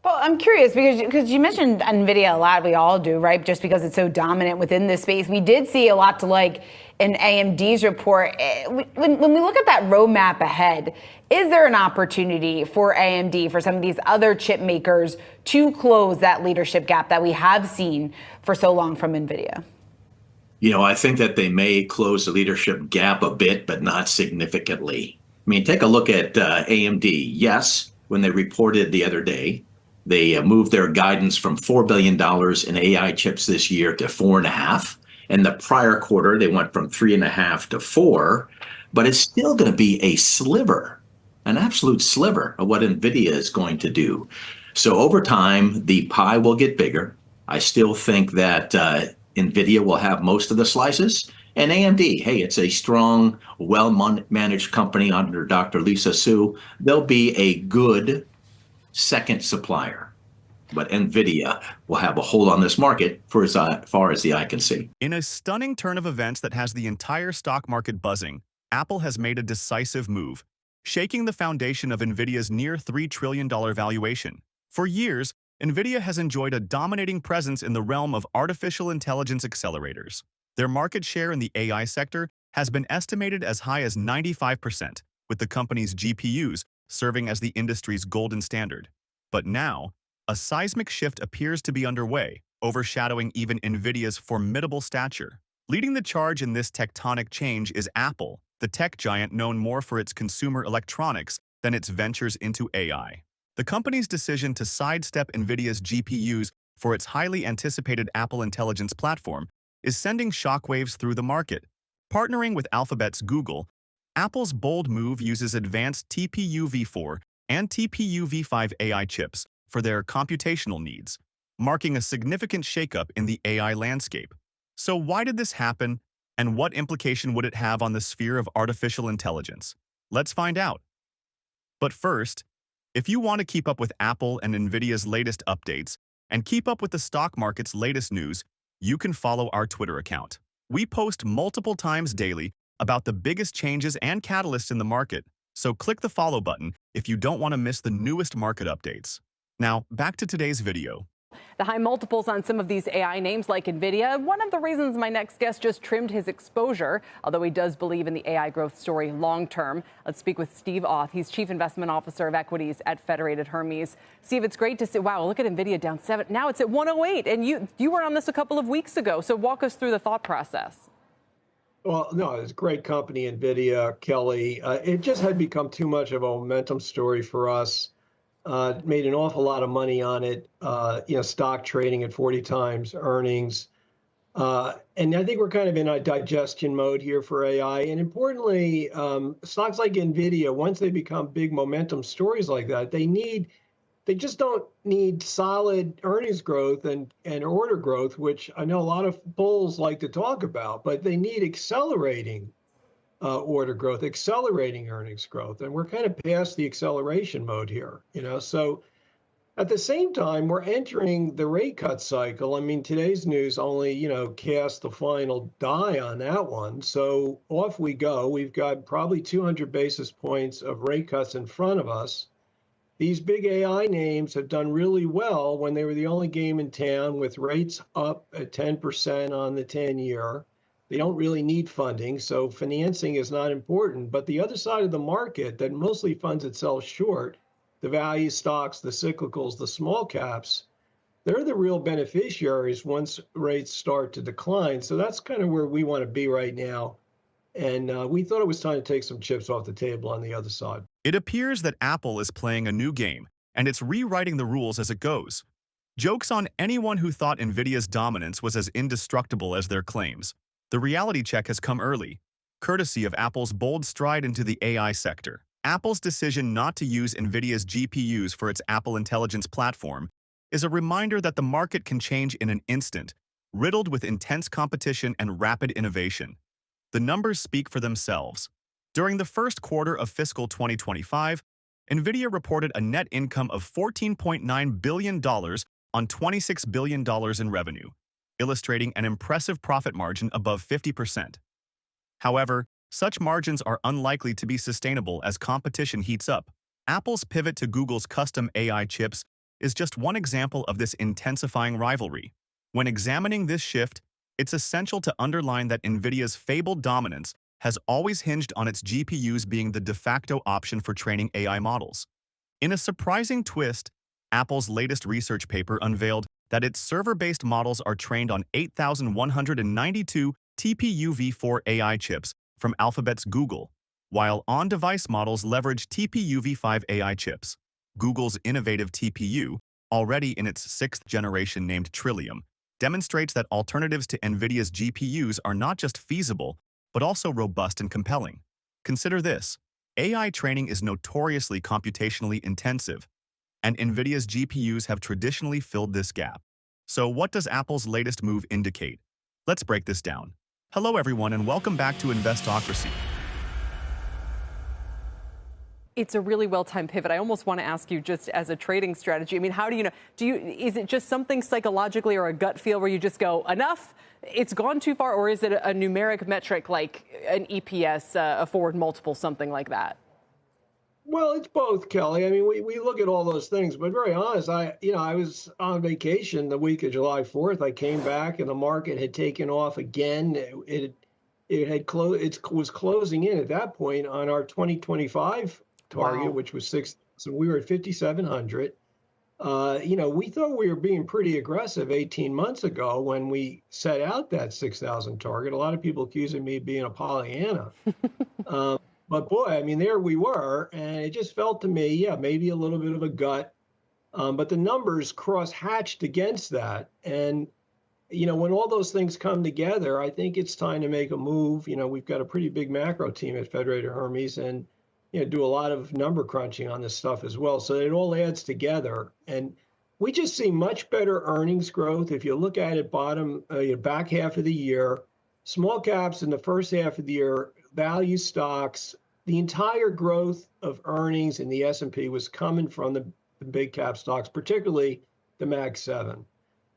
Well, I'm curious because you mentioned Nvidia a lot. We all do, right? Just because it's so dominant within this space. We did see a lot to like in AMD's report. When we look at that roadmap ahead, is there an opportunity for AMD, for some of these other chip makers, to close that leadership gap that we have seen for so long from Nvidia? I think that they may close the leadership gap a bit, but not significantly. I mean, take a look at AMD. Yes, when they reported the other day, they moved their guidance from $4 billion in AI chips this year to 4.5. And the prior quarter, they went from 3.5 to 4. But it's still going to be a sliver, an absolute sliver of what NVIDIA is going to do. So over time, the pie will get bigger. I still think that NVIDIA will have most of the slices. And AMD, hey, it's a strong, well managed company under Dr. Lisa Su. They'll be a good second supplier. But NVIDIA will have a hold on this market for as far as the eye can see. In a stunning turn of events that has the entire stock market buzzing, Apple has made a decisive move, shaking the foundation of Nvidia's near $3 trillion valuation. For years, Nvidia has enjoyed a dominating presence in the realm of artificial intelligence accelerators. Their market share in the AI sector has been estimated as high as 95%, with the company's GPUs serving as the industry's golden standard. But now, a seismic shift appears to be underway, overshadowing even Nvidia's formidable stature. Leading the charge in this tectonic change is Apple, the tech giant known more for its consumer electronics than its ventures into AI. The company's decision to sidestep Nvidia's GPUs for its highly anticipated Apple Intelligence platform is sending shockwaves through the market. Partnering with Alphabet's Google, Apple's bold move uses advanced TPU v4 and TPU v5 AI chips for their computational needs, marking a significant shakeup in the AI landscape. So why did this happen, and what implication would it have on the sphere of artificial intelligence? Let's find out. But first, if you want to keep up with Apple and Nvidia's latest updates and keep up with the stock market's latest news, you can follow our Twitter account. We post multiple times daily about the biggest changes and catalysts in the market, so click the follow button if you don't want to miss the newest market updates. Now, back to today's video. The high multiples on some of these AI names like Nvidia, one of the reasons my next guest just trimmed his exposure, although he does believe in the AI growth story long term. Let's speak with Steve Auth. He's Chief Investment Officer of Equities at Federated Hermes. Steve, it's great to see. Wow, look at Nvidia down 7. Now it's at 108, and you were on this a couple of weeks ago. So walk us through the thought process. Well, no, it's a great company, Nvidia, Kelly. It just had become too much of a momentum story for us. Made an awful lot of money on it, stock trading at 40 times earnings. And I think we're kind of in a digestion mode here for AI. And importantly, stocks like Nvidia, once they become big momentum stories like that, they just don't need solid earnings growth and order growth, which I know a lot of bulls like to talk about, but they need accelerating order growth, accelerating earnings growth. And we're kind of past the acceleration mode here, So at the same time, we're entering the rate cut cycle. I mean, today's news only, cast the final die on that one. So off we go. We've got probably 200 basis points of rate cuts in front of us. These big AI names have done really well when they were the only game in town with rates up at 10% on the 10-year. They don't really need funding, so financing is not important. But the other side of the market that mostly funds itself short, the value stocks, the cyclicals, the small caps, they're the real beneficiaries once rates start to decline. So that's kind of where we want to be right now. And we thought it was time to take some chips off the table on the other side. It appears that Apple is playing a new game, and it's rewriting the rules as it goes. Joke's on anyone who thought Nvidia's dominance was as indestructible as their claims. The reality check has come early, courtesy of Apple's bold stride into the AI sector. Apple's decision not to use Nvidia's GPUs for its Apple Intelligence platform is a reminder that the market can change in an instant, riddled with intense competition and rapid innovation. The numbers speak for themselves. During the first quarter of fiscal 2025, Nvidia reported a net income of $14.9 billion on $26 billion in revenue, illustrating an impressive profit margin above 50%. However, such margins are unlikely to be sustainable as competition heats up. Apple's pivot to Google's custom AI chips is just one example of this intensifying rivalry. When examining this shift, it's essential to underline that Nvidia's fabled dominance has always hinged on its GPUs being the de facto option for training AI models. In a surprising twist, Apple's latest research paper unveiled that its server-based models are trained on 8,192 TPU v4 AI chips from Alphabet's Google, while on-device models leverage TPU v5 AI chips. Google's innovative TPU, already in its sixth generation named Trillium, demonstrates that alternatives to Nvidia's GPUs are not just feasible, but also robust and compelling. Consider this: AI training is notoriously computationally intensive, and Nvidia's GPUs have traditionally filled this gap. So what does Apple's latest move indicate? Let's break this down. Hello everyone and welcome back to Investocracy. It's a really well-timed pivot. I almost want to ask you, just as a trading strategy, I mean, how do you know? Is it just something psychologically or a gut feel where you just go, enough, it's gone too far, or is it a numeric metric like an EPS, a forward multiple, something like that? Well, it's both, Kelly. I mean, we look at all those things, but very honest, I was on vacation the week of July 4th. I came back and the market had taken off again. It was closing in at that point on our 2025 target, Wow. which was 6. So we were at 5,700. We thought we were being pretty aggressive 18 months ago when we set out that 6,000 target. A lot of people accusing me of being a Pollyanna. But boy, I mean, there we were, and it just felt to me, yeah, maybe a little bit of a gut. But the numbers cross-hatched against that. And, when all those things come together, I think it's time to make a move. We've got a pretty big macro team at Federated Hermes and, do a lot of number crunching on this stuff as well. So it all adds together. And we just see much better earnings growth. If you look at it back half of the year, small caps in the first half of the year, value stocks, the entire growth of earnings in the S&P was coming from the big cap stocks, particularly the Mag 7.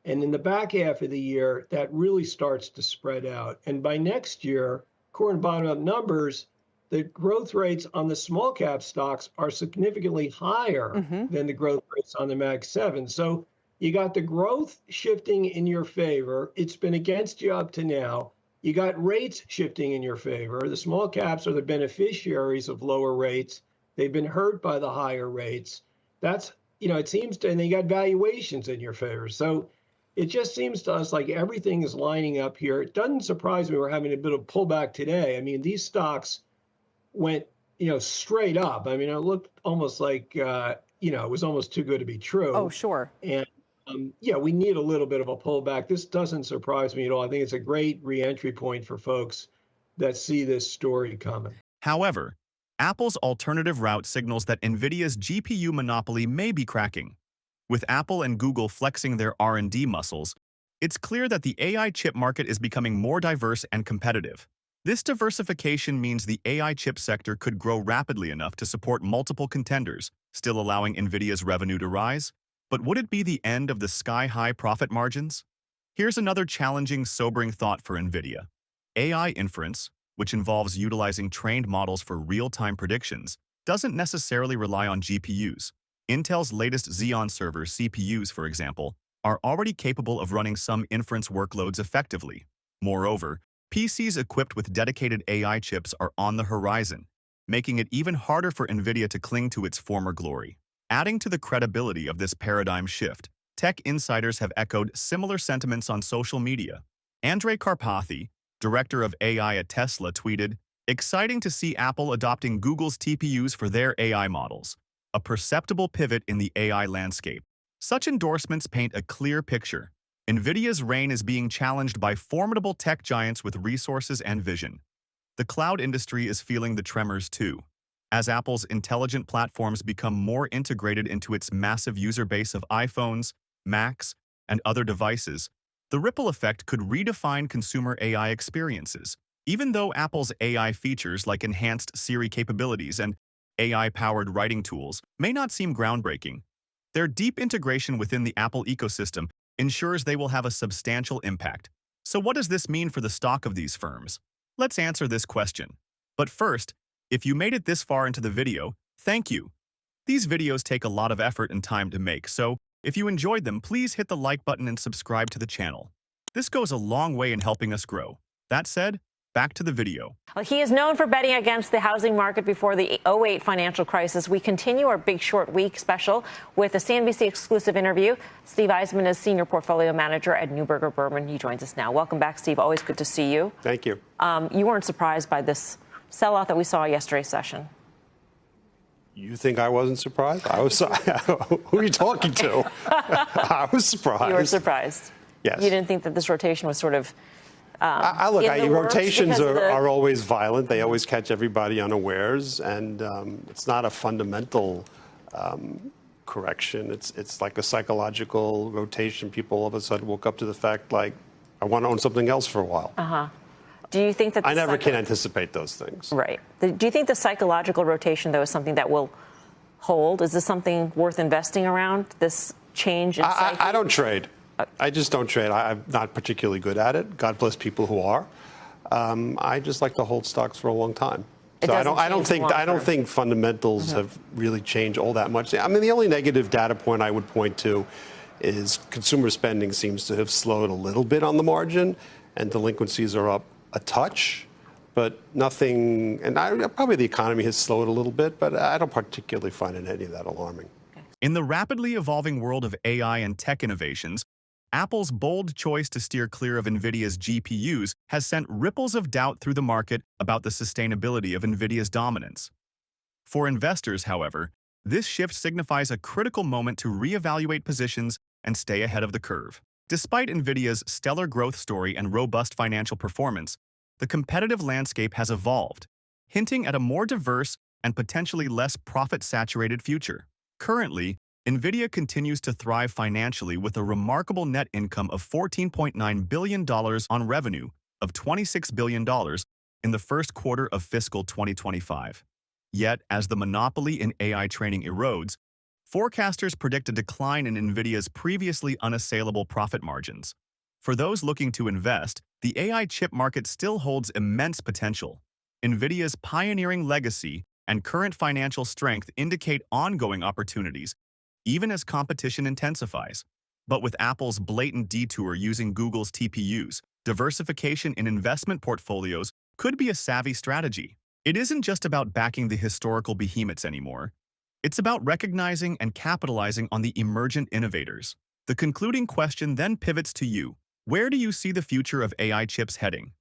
And in the back half of the year, that really starts to spread out. And by next year, according to bottom-up numbers, the growth rates on the small cap stocks are significantly higher than the growth rates on the Mag 7. So you got the growth shifting in your favor. It's been against you up to now. You got rates shifting in your favor. The small caps are the beneficiaries of lower rates. They've been hurt by the higher rates. That's, it seems to, and they got valuations in your favor. So it just seems to us like everything is lining up here. It doesn't surprise me we're having a bit of pullback today. I mean, these stocks went, straight up. I mean, it looked almost like, it was almost too good to be true. Oh, sure. And we need a little bit of a pullback. This doesn't surprise me at all. I think it's a great re-entry point for folks that see this story coming. However, Apple's alternative route signals that Nvidia's GPU monopoly may be cracking. With Apple and Google flexing their R&D muscles, it's clear that the AI chip market is becoming more diverse and competitive. This diversification means the AI chip sector could grow rapidly enough to support multiple contenders, still allowing Nvidia's revenue to rise. But would it be the end of the sky-high profit margins? Here's another challenging, sobering thought for Nvidia. AI inference, which involves utilizing trained models for real-time predictions, doesn't necessarily rely on GPUs. Intel's latest Xeon server CPUs, for example, are already capable of running some inference workloads effectively. Moreover, PCs equipped with dedicated AI chips are on the horizon, making it even harder for Nvidia to cling to its former glory. Adding to the credibility of this paradigm shift, tech insiders have echoed similar sentiments on social media. Andrej Karpathy, director of AI at Tesla, tweeted, "Exciting to see Apple adopting Google's TPUs for their AI models, a perceptible pivot in the AI landscape." Such endorsements paint a clear picture. Nvidia's reign is being challenged by formidable tech giants with resources and vision. The cloud industry is feeling the tremors too. As Apple's intelligent platforms become more integrated into its massive user base of iPhones, Macs, and other devices, the ripple effect could redefine consumer AI experiences. Even though Apple's AI features like enhanced Siri capabilities and AI-powered writing tools may not seem groundbreaking, their deep integration within the Apple ecosystem ensures they will have a substantial impact. So what does this mean for the stock of these firms? Let's answer this question. But first, if you made it this far into the video, thank you. These videos take a lot of effort and time to make, so If you enjoyed them, please hit the like button and subscribe to the channel. This goes a long way in helping us grow. That said, back to the video. He is known for betting against the housing market before the '08 financial crisis. We continue our Big Short Week special with a CNBC exclusive interview. Steve Eisman is Senior Portfolio Manager at Neuberger Berman. He joins us now. Welcome back, Steve. Always good to see you. Thank you. You weren't surprised by this sell-off that we saw yesterday's session? You think I wasn't surprised? I was. Who are you talking to? I was surprised. You were surprised. Yes. You didn't think that this rotation was sort of look, in the works rotations because of the- are always violent. They always catch everybody unawares, and it's not a fundamental correction. It's like a psychological rotation. People all of a sudden woke up to the fact, like, I want to own something else for a while. Do you think that I never can anticipate those things. Right. Do you think the psychological rotation, though, is something that will hold? Is this something worth investing around, this change in psyche? I don't trade. I just don't trade. I'm not particularly good at it. God bless people who are. I just like to hold stocks for a long time. So I don't think fundamentals have really changed all that much. I mean, the only negative data point I would point to is consumer spending seems to have slowed a little bit on the margin, and delinquencies are up a touch, but nothing. And probably the economy has slowed a little bit, but I don't particularly find any of that alarming. In the rapidly evolving world of AI and tech innovations, Apple's bold choice to steer clear of Nvidia's GPUs has sent ripples of doubt through the market about the sustainability of Nvidia's dominance. For investors, however, this shift signifies a critical moment to reevaluate positions and stay ahead of the curve. Despite Nvidia's stellar growth story and robust financial performance, the competitive landscape has evolved, hinting at a more diverse and potentially less profit-saturated future. Currently, Nvidia continues to thrive financially with a remarkable net income of $14.9 billion on revenue of $26 billion in the first quarter of fiscal 2025. Yet, as the monopoly in AI training erodes, forecasters predict a decline in Nvidia's previously unassailable profit margins. For those looking to invest, the AI chip market still holds immense potential. Nvidia's pioneering legacy and current financial strength indicate ongoing opportunities, even as competition intensifies. But with Apple's blatant detour using Google's TPUs, diversification in investment portfolios could be a savvy strategy. It isn't just about backing the historical behemoths anymore. It's about recognizing and capitalizing on the emergent innovators. The concluding question then pivots to you. Where do you see the future of AI chips heading?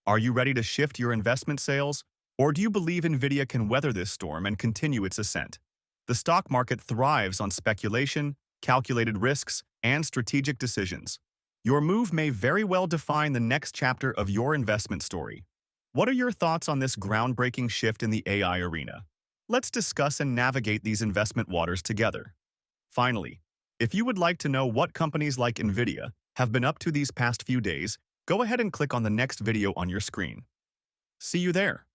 Are you ready to shift your investment sails, or do you believe Nvidia can weather this storm and continue its ascent? The stock market thrives on speculation, calculated risks, and strategic decisions. Your move may very well define the next chapter of your investment story. What are your thoughts on this groundbreaking shift in the AI arena? Let's discuss and navigate these investment waters together. Finally, if you would like to know what companies like Nvidia have been up to these past few days, go ahead and click on the next video on your screen. See you there.